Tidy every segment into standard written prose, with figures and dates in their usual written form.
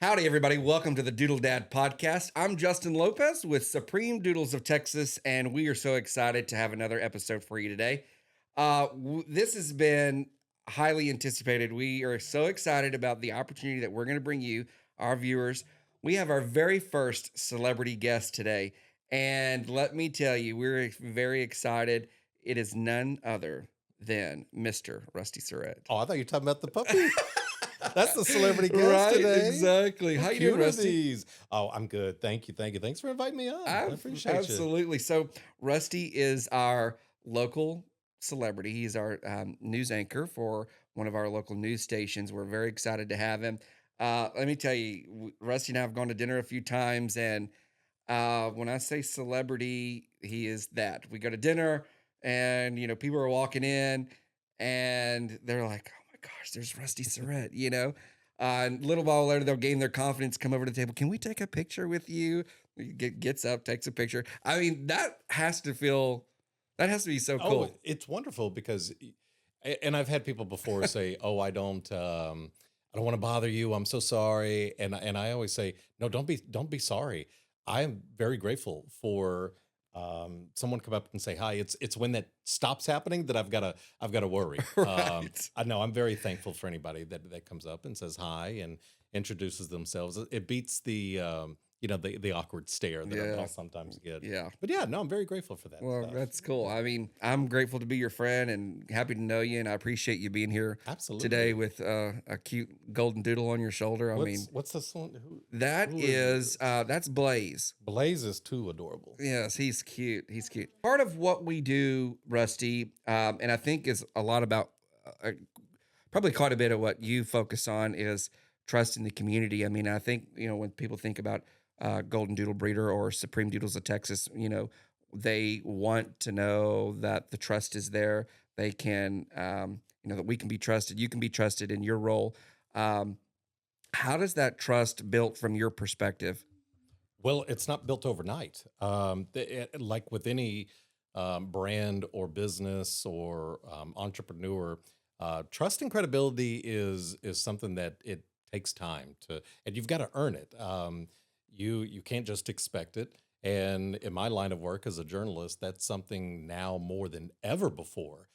Howdy, everybody. Welcome to the Doodle Dad Podcast. I'm Justin Lopez with Supreme Doodles of Texas, and we are so excited to have another episode for you today. This has been highly anticipated. We are so excited about the opportunity that we're going to bring you, our viewers. We have our very first celebrity guest today, and let me tell you, we're very excited. It is none other than Mr. Rusty Surette. Oh, I thought you were talking about the puppy. That's the celebrity guest Right, today. exactly. How How you cute doing, are Rusty? these? Oh, I'm good. Thank you. Thank you. Thanks for inviting me on. I appreciate you. Absolutely. So Rusty is our local celebrity. He's our news anchor for one of our local news stations. We're very excited to have him. Let me tell you, Rusty and I have gone to dinner a few times, and when I say celebrity, he is that. We go to dinner, and people are walking in, and they're like, "Oh my gosh, there's Rusty Surette," And little while later, they'll gain their confidence, come over to the table. Can we take a picture with you? He gets up, takes a picture. I mean, that has to be so Oh, cool. it's wonderful because, and I've had people before say, "Oh, I don't want to bother you. I'm so sorry." And I always say, "No, don't be sorry. I am very grateful for someone come up and say hi. It's when that stops happening that I've got to worry. Right. I know I'm very thankful for anybody that comes up and says hi and introduces themselves. It beats the awkward stare that Yeah. I'll sometimes get. Yeah. But yeah, no, I'm very grateful for that Well, stuff. that's cool. I mean, I'm grateful to be your friend and happy to know you, and I appreciate you being here Absolutely. today with a cute golden doodle on your shoulder. What's this one? That who is this? that's Blaze. Blaze is too adorable. Yes, he's cute. He's cute. Part of what we do, Rusty, and I think is a lot about probably quite a bit of what you focus on is trust in the community. I mean, I think when people think about Golden Doodle Breeder or Supreme Doodles of Texas, they want to know that the trust is there. They can, that we can be trusted. You can be trusted in your role. How does that trust built from your perspective? Well, it's not built overnight. Like with any brand or business or entrepreneur, trust and credibility is something that it takes time to, and you've got to earn it. You can't just expect it. And in my line of work as a journalist, that's something now more than ever before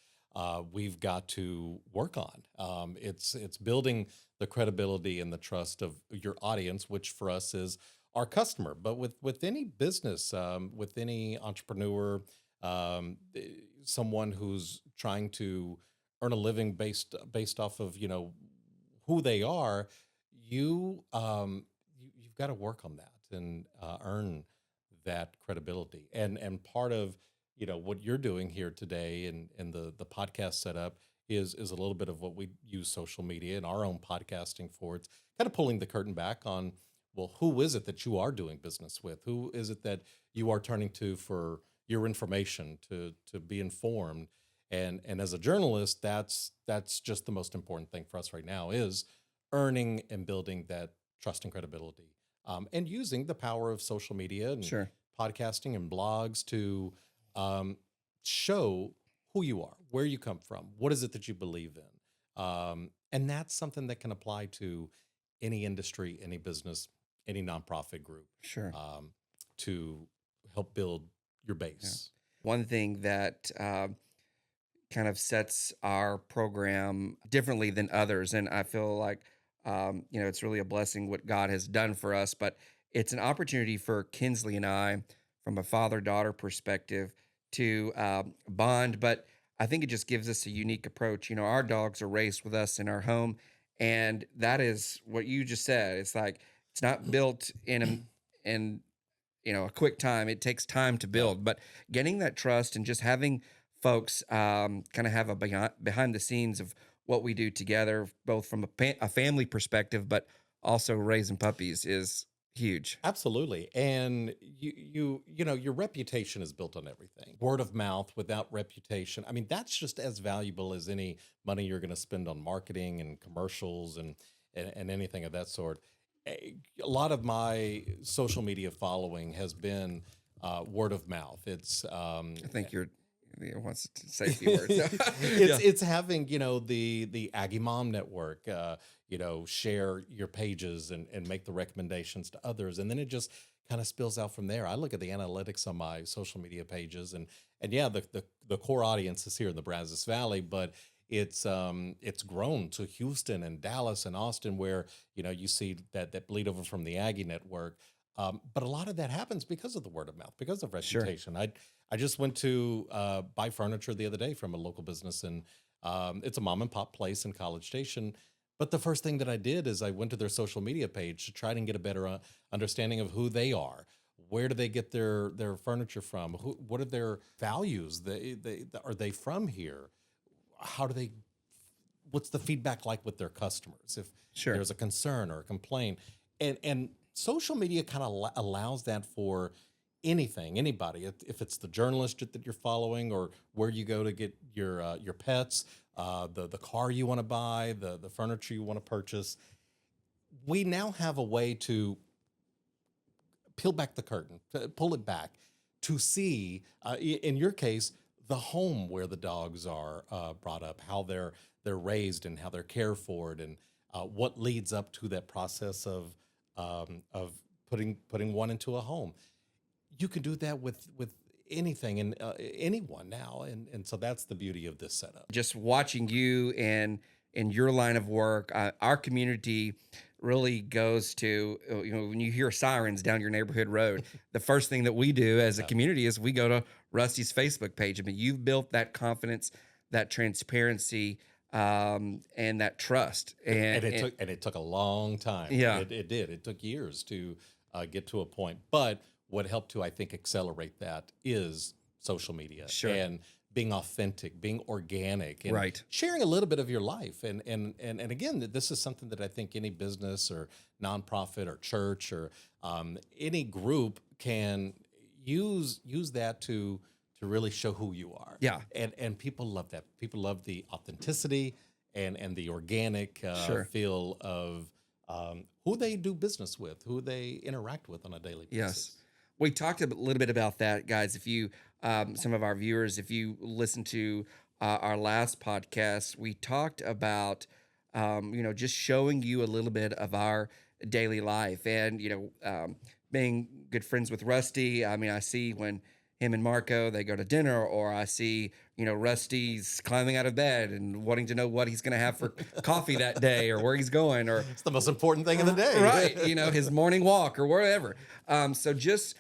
we've got to work on. It's building the credibility and the trust of your audience, which for us is our customer. But with any business, with any entrepreneur, someone who's trying to earn a living based off of who they are, you've got to work on that and earn that credibility. And part of what you're doing here today and the podcast setup is a little bit of what we use social media and our own podcasting for. It's kind of pulling the curtain back on, well, who is it that you are doing business with? Who is it that you are turning to for your information to be informed? And as a journalist, that's just the most important thing for us right now is earning and building that trust and credibility, and using the power of social media and Sure. podcasting and blogs to show who you are, where you come from, what is it that you believe in, and that's something that can apply to any industry, any business, any nonprofit group, Sure. to help build your base. One thing that kind of sets our program differently than others, and I feel like it's really a blessing what God has done for us, but it's an opportunity for Kinsley and I, from a father-daughter perspective, to bond. But I think it just gives us a unique approach. Our dogs are raised with us in our home, and that is what you just said. It's like it's not built in a quick time. It takes time to build, but getting that trust and just having folks kind of have a behind the scenes of what we do together, both from a family perspective, but also raising puppies is huge. Absolutely. And your reputation is built on everything. Word of mouth without reputation. I mean, that's just as valuable as any money you're going to spend on marketing and commercials and anything of that sort. A lot of my social media following has been word of mouth. It's I think you're wants to say a few words. So, yeah, It's having, the Aggie Mom Network, share your pages and make the recommendations to others, and then it just kind of spills out from there. I look at the analytics on my social media pages, and yeah, the core audience is here in the Brazos Valley, but it's grown to Houston and Dallas and Austin, where you see that bleed over from the Aggie Network. But a lot of that happens because of the word of mouth, because of sure. reputation. I just went to buy furniture the other day from a local business, and it's a mom and pop place in College Station. But the first thing that I did is I went to their social media page to try and get a better understanding of who they are. Where do they get their furniture from? What are their values? Are they from here? How do they? What's the feedback like with their customers? If Sure. there's a concern or a complaint, and social media kind of allows that for anything, anybody. If it's the journalist that you're following, or where you go to get your pets, the car you want to buy, the furniture you want to purchase, we now have a way to peel back the curtain, pull it back to see, in your case, the home where the dogs are brought up, how they're raised and how they're cared for, and what leads up to that process of putting one into a home. You can do that with anything and anyone now, and so that's the beauty of this setup. Just watching you and in your line of work, our community really goes to, when you hear sirens down your neighborhood road, the first thing that we do as a community is we go to Rusty's Facebook page. I mean, you've built that confidence, that transparency, and that trust. And it took a long time. Yeah. It did. It took years to get to a point. But what helped to, I think, accelerate that is social media. Sure. And being authentic, being organic, and Right. sharing a little bit of your life. And again, this is something that I think any business or nonprofit or church or any group can use that to really show who you are. Yeah. And people love that. People love the authenticity and the organic Sure. feel of who they do business with, who they interact with on a daily basis. Yes. We talked a little bit about that, guys. If you, some of our viewers, if you listen to our last podcast, we talked about, just showing you a little bit of our daily life, and being good friends with Rusty. I mean, I see when him and Marco, they go to dinner, or I see, Rusty's climbing out of bed and wanting to know what he's going to have for coffee that day, or where he's going, or It's the most important thing of the day. right, his morning walk or whatever. So just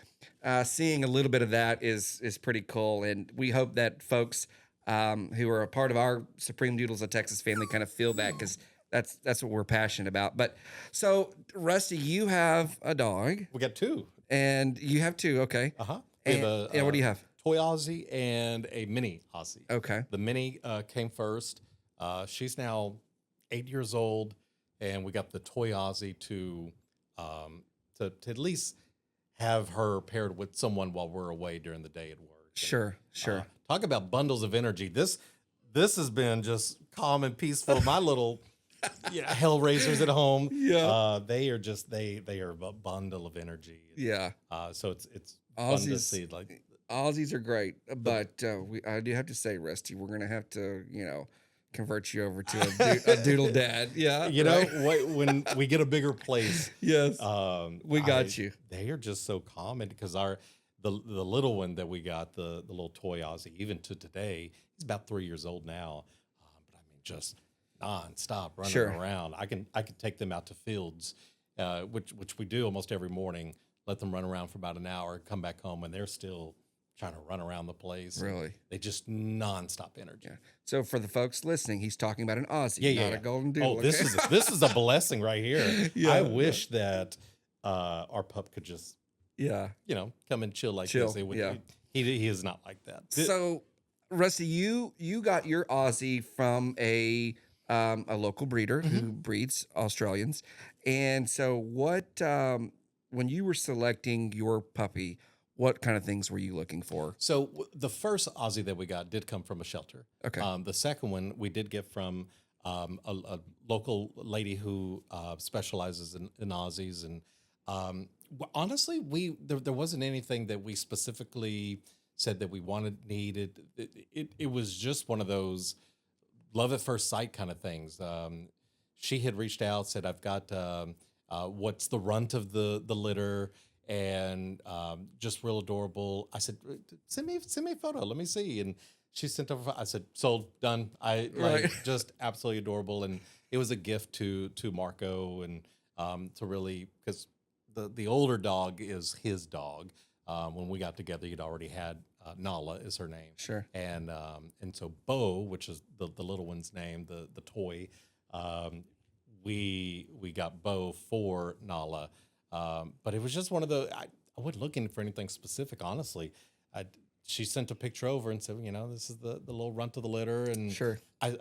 seeing a little bit of that is pretty cool, and we hope that folks who are a part of our Supreme Doodles of Texas family kind of feel that, because that's what we're passionate about. But so, Rusty, you have a dog, We got two. and you have two. Okay. Uh-huh. And, what do you have? Toy Aussie and a mini Aussie. Okay. The mini came first. She's now 8 years old, and we got the toy Aussie to at least have her paired with someone while we're away during the day at work. Sure. Talk about bundles of energy. This has been just calm and peaceful. My little hell raisers at home. Yeah. They are just they are a bundle of energy. Yeah. So it's fun to Aussies, see. Like, Aussies are great, but I do have to say, Rusty, we're gonna have to, convert you over to a Doodle Dad. Yeah. right? when we get a bigger place, Yes. We got you. They are just so calm, because the little one that we got, the little toy Aussie, even to today, he's about 3 years old now. But I mean, just nonstop running Sure. around. I can take them out to fields, which we do almost every morning. Let them run around for about an hour, come back home, and they're still trying to run around the place. Really? They just nonstop energy. Yeah. So for the folks listening, he's talking about an Aussie, not a golden Oh, doodle. this is a blessing right here. Yeah. I wish that our pup could just Yeah. come and chill like Chill, this. It would, yeah. He is not like that. So, Rusty, you got your Aussie from a local breeder who breeds Australians, and so what? When you were selecting your puppy, what kind of things were you looking for? So the first Aussie that we got did come from a shelter. Okay. The second one we did get from a local lady who specializes in Aussies, and honestly, there wasn't anything that we specifically said that we needed. It was just one of those love at first sight kind of things. She had reached out, said, "I've got what's the runt of the litter." And just real adorable. I said, send me a photo. Let me see. And she sent over. I said, sold, done. I Right. like just absolutely adorable. And it was a gift to Marco and to really, because the older dog is his dog. When we got together, he'd already had Nala is her name. Sure. And so Bo, which is the little one's name, the toy, we got Bo for Nala. But it was just one of I wasn't looking for anything specific, honestly. She sent a picture over and said, this is the little runt of the litter. And Sure. I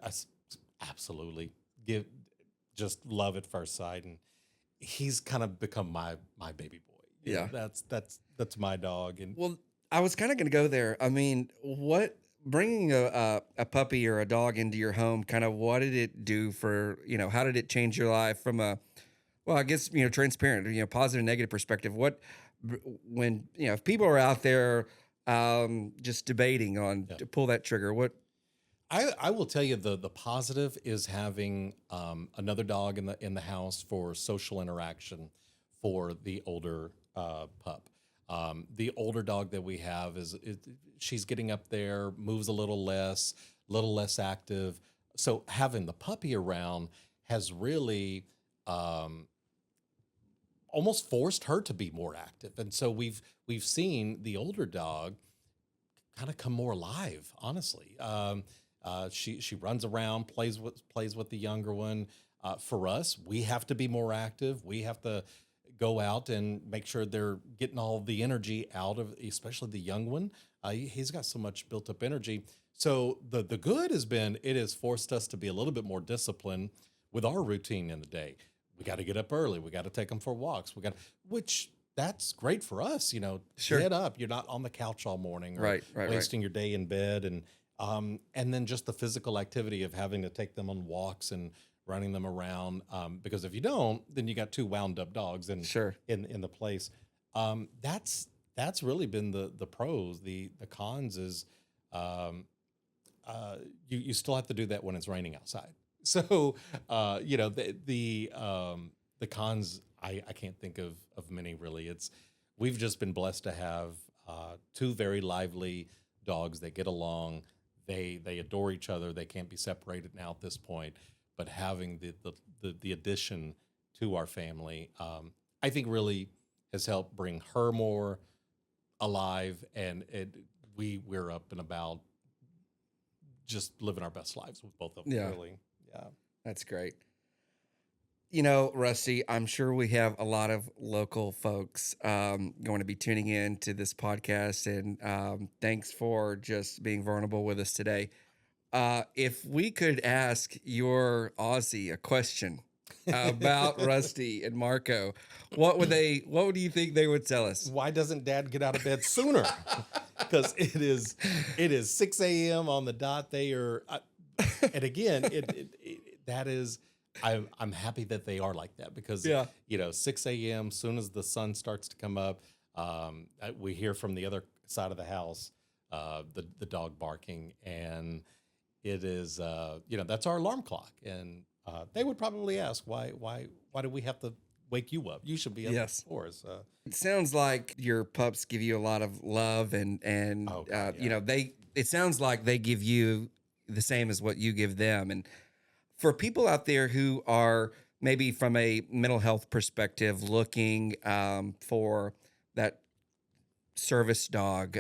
absolutely just love at first sight. And he's kind of become my baby boy. Yeah. That's my dog. And Well, I was kind of going to go there. I mean, what bringing a puppy or a dog into your home, kind of what did it do for, how did it change your life from well, I guess, transparent, positive and negative perspective. When, if people are out there just debating on to pull that trigger, what? I will tell you the positive is having another dog in the house for social interaction for the older pup. The older dog that we have she's getting up there, moves a little less active. So having the puppy around has really almost forced her to be more active. And so we've seen the older dog kind of come more alive, honestly. She runs around, plays with the younger one. For us, we have to be more active. We have to go out and make sure they're getting all the energy out of, especially the young one. He's got so much built up energy. So the good has been, it has forced us to be a little bit more disciplined with our routine in the day. We got to get up early. We got to take them for walks. Which that's great for us, Sure. Get up. You're not on the couch all morning, or Right. wasting your day in bed. And then just the physical activity of having to take them on walks and running them around. Because if you don't, then you got two wound up dogs Sure. in the place. That's really been the pros. The cons is, you still have to do that when it's raining outside. So, the cons, I can't think of many really. We've just been blessed to have two very lively dogs that get along. They adore each other. They can't be separated now at this point. But having the addition to our family, I think really has helped bring her more alive, and we're up and about, just living our best lives with both of them. Yeah. Really, yeah. That's great. Rusty, I'm sure we have a lot of local folks going to be tuning in to this podcast, and thanks for just being vulnerable with us today. If we could ask your Aussie a question about Rusty and Marco, what do you think they would tell us? Why doesn't Dad get out of bed sooner? Because it is 6 a.m. on the dot. They are, and again, that is. I'm happy that they are like that, because 6 a.m. soon as the sun starts to come up, we hear from the other side of the house the dog barking, and it is that's our alarm clock. And they would probably ask, why do we have to wake you up? You should be up before us. It sounds like your pups give you a lot of love, and it sounds like they give you the same as what you give them. And for people out there who are maybe from a mental health perspective looking for that service dog,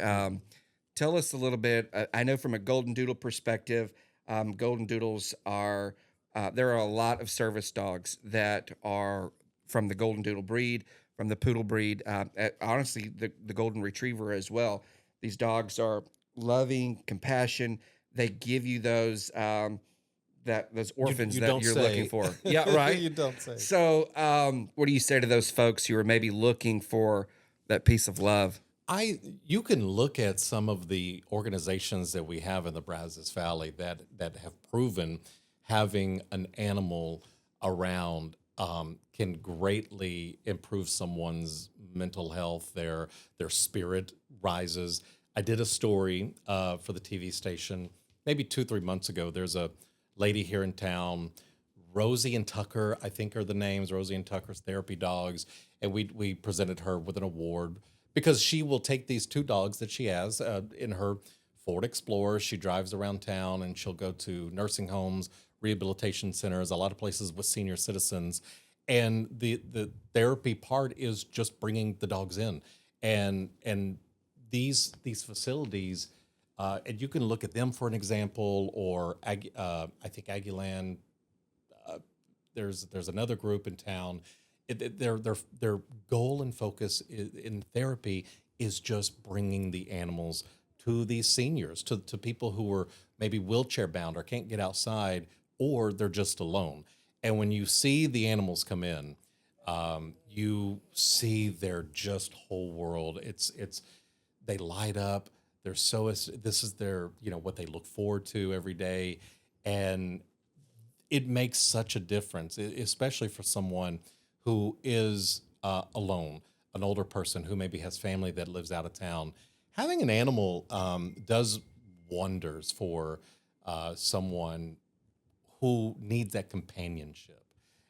tell us a little bit. I know from a Golden Doodle perspective, Golden Doodles are, there are a lot of service dogs that are from the Golden Doodle breed, from the Poodle breed, honestly, the Golden Retriever as well. These dogs are loving, compassion. They give you those those orphans you that don't you're say. looking for. Yeah, right? You don't say. So what do you say to those folks who are maybe looking for that piece of love? You can look at some of the organizations that we have in the Brazos Valley that have proven having an animal around can greatly improve someone's mental health. Their spirit rises. I did a story for the TV station maybe 2, 3 months ago. There's a lady here in town, Rosie and Tucker, I think are the names. Rosie and Tucker's therapy dogs, and we presented her with an award because she will take these two dogs that she has in her Ford Explorer. She drives around town and she'll go to nursing homes, rehabilitation centers, a lot of places with senior citizens. And the therapy part is just bringing the dogs in, and these facilities, and you can look at them for an example, or I think Aguilan. There's another group in town. Their goal and focus in therapy is just bringing the animals to these seniors, to people who are maybe wheelchair bound or can't get outside, or they're just alone. And when you see the animals come in, you see their just whole world. It's they light up. They're so this is their what they look forward to every day, and it makes such a difference, especially for someone who is alone, an older person who maybe has family that lives out of town. Having an animal does wonders for someone who needs that companionship,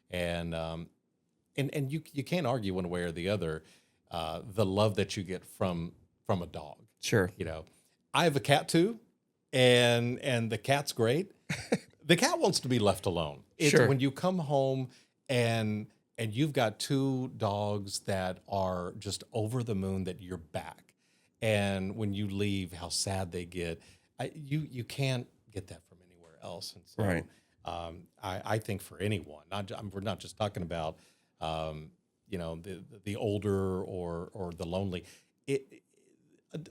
and and you can't argue one way or the other the love that you get from a dog. Sure. You know, I have a cat too, and the cat's great. The cat wants to be left alone. It's Sure. when you come home and you've got two dogs that are just over the moon that you're back, and when you leave, how sad they get. You can't get that from anywhere else, and Right. so I think for anyone, we're not just talking about the older or the lonely. It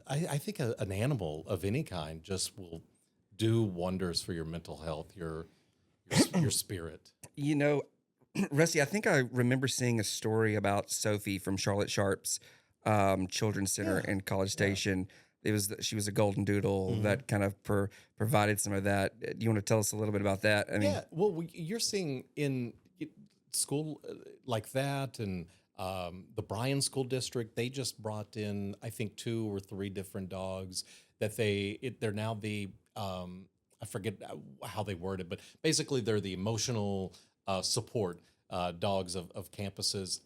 I think an animal of any kind just will do wonders for your mental health, your spirit. You know, Rusty, I think I remember seeing a story about Sophie from Charlotte Sharp's Children's Center Yeah, in College yeah. Station. She was a golden doodle Hmm. that kind of provided some of that. Do you want to tell us a little bit about that? I mean, Yeah, well, you're seeing in school like that, and the Bryan School District, they just brought in, I think, 2 or 3 different dogs that they're now the I forget how they word it, but basically they're the emotional support dogs of campuses.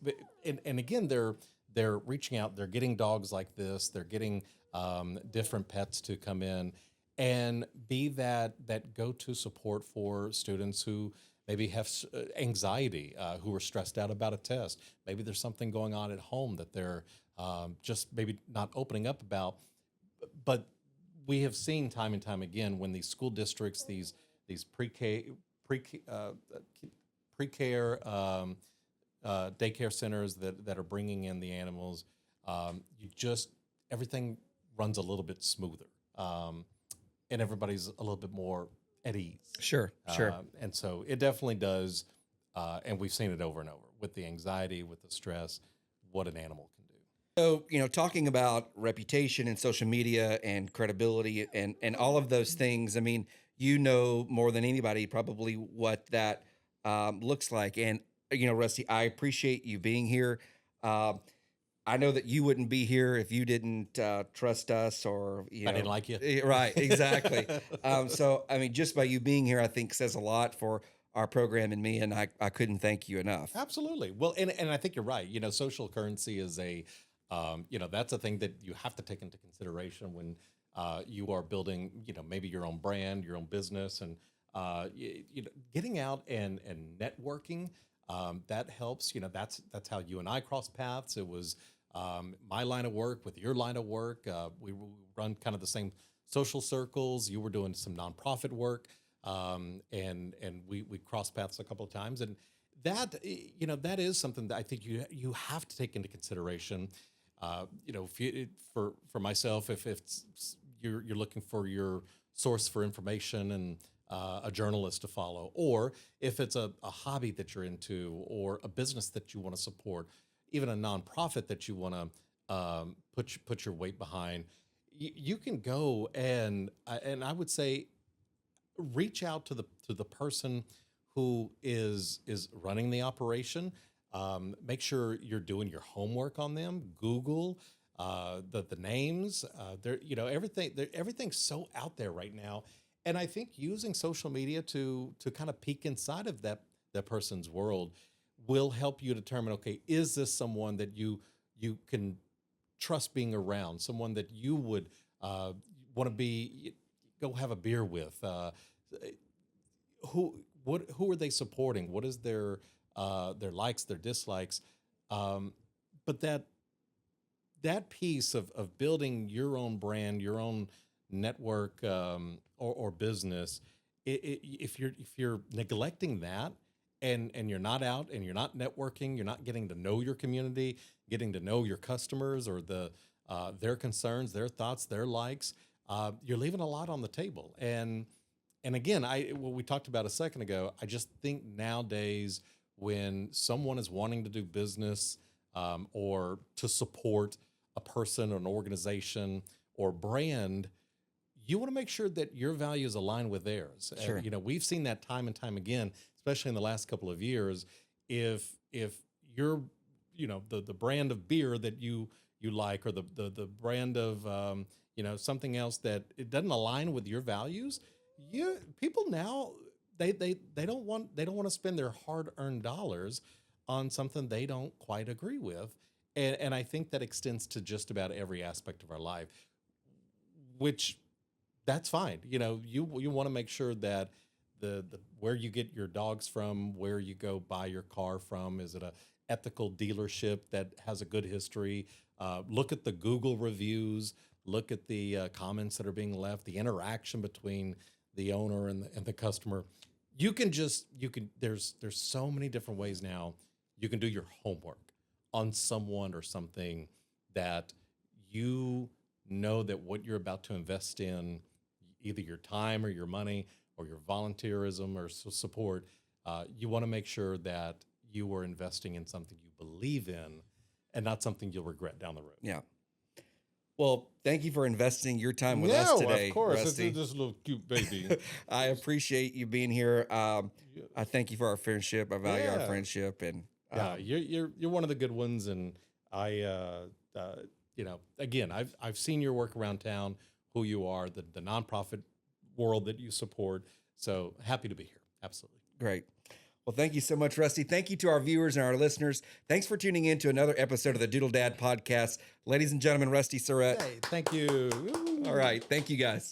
And again, they're reaching out, they're getting dogs like this, they're getting different pets to come in and be that go-to support for students who maybe have anxiety, who are stressed out about a test. Maybe there's something going on at home that they're just maybe not opening up about. But we have seen time and time again when these school districts, these pre pre-care daycare centers that are bringing in the animals, you just everything runs a little bit smoother. And everybody's a little bit more at ease. sure, sure. And so it definitely does. And we've seen it over and over with the anxiety, with the stress, what an animal can do. So, talking about reputation and social media and credibility and all of those things, I mean, you know more than anybody probably what that looks like. And, Rusty, I appreciate you being here. Um, I know that you wouldn't be here if you didn't trust us or, I didn't like you. Right, exactly. So, I mean, just by you being here, I think says a lot for our program and me, and I couldn't thank you enough. Absolutely. Well, and I think you're right. Social currency is that's a thing that you have to take into consideration when you are building, maybe your own brand, your own business, and getting out and networking. That helps. That's how you and I crossed paths. It was my line of work with your line of work. We run kind of the same social circles. You were doing some nonprofit work, and we crossed paths a couple of times, and that is something that I think you have to take into consideration. If for myself, if it's you're looking for your source for information and a journalist to follow, or if it's a hobby that you're into, or a business that you want to support, even a nonprofit that you want to put your weight behind, you can go and I would say reach out to the person who is running the operation. Make sure you're doing your homework on them. Google. the names, everything's so out there right now. And I think using social media to kind of peek inside of that person's world will help you determine, okay, is this someone that you can trust being around, someone that you would want to be go have a beer with, who are they supporting, what is their likes, their dislikes, but that piece of building your own brand, your own network, or business, if you're neglecting that, and you're not out and you're not networking, you're not getting to know your community, getting to know your customers or their concerns, their thoughts, their likes, you're leaving a lot on the table. And again, what we talked about a second ago, I just think nowadays when someone is wanting to do business, or to support a person or an organization or brand, you want to make sure that your values align with theirs. Sure. We've seen that time and time again, especially in the last couple of years. If you're, the brand of beer that you like, or the brand of something else that it doesn't align with your values, people now they don't want to spend their hard-earned dollars on something they don't quite agree with. And I think that extends to just about every aspect of our life, which that's fine. You want to make sure that the where you get your dogs from, where you go buy your car from, is it a ethical dealership that has a good history? Look at the Google reviews, look at the comments that are being left, the interaction between the owner and the customer. There's so many different ways now you can do your homework on someone or something that that what you're about to invest in, either your time or your money or your volunteerism or support, you want to make sure that you are investing in something you believe in and not something you'll regret down the road. Yeah. Well, thank you for investing your time with us No, today, of course. Rusty. It's just a little cute baby. I appreciate you being here. I thank you for our friendship. I value our Yeah. friendship, and Yeah, you're one of the good ones, and again, I've seen your work around town, who you are, the nonprofit world that you support. So happy to be here. Absolutely. great. Well, thank you so much, Rusty. Thank you to our viewers and our listeners. Thanks for tuning in to another episode of the Doodle Dad Podcast. Ladies and gentlemen, Rusty Surette. Hey, thank you. All right. Thank you, guys.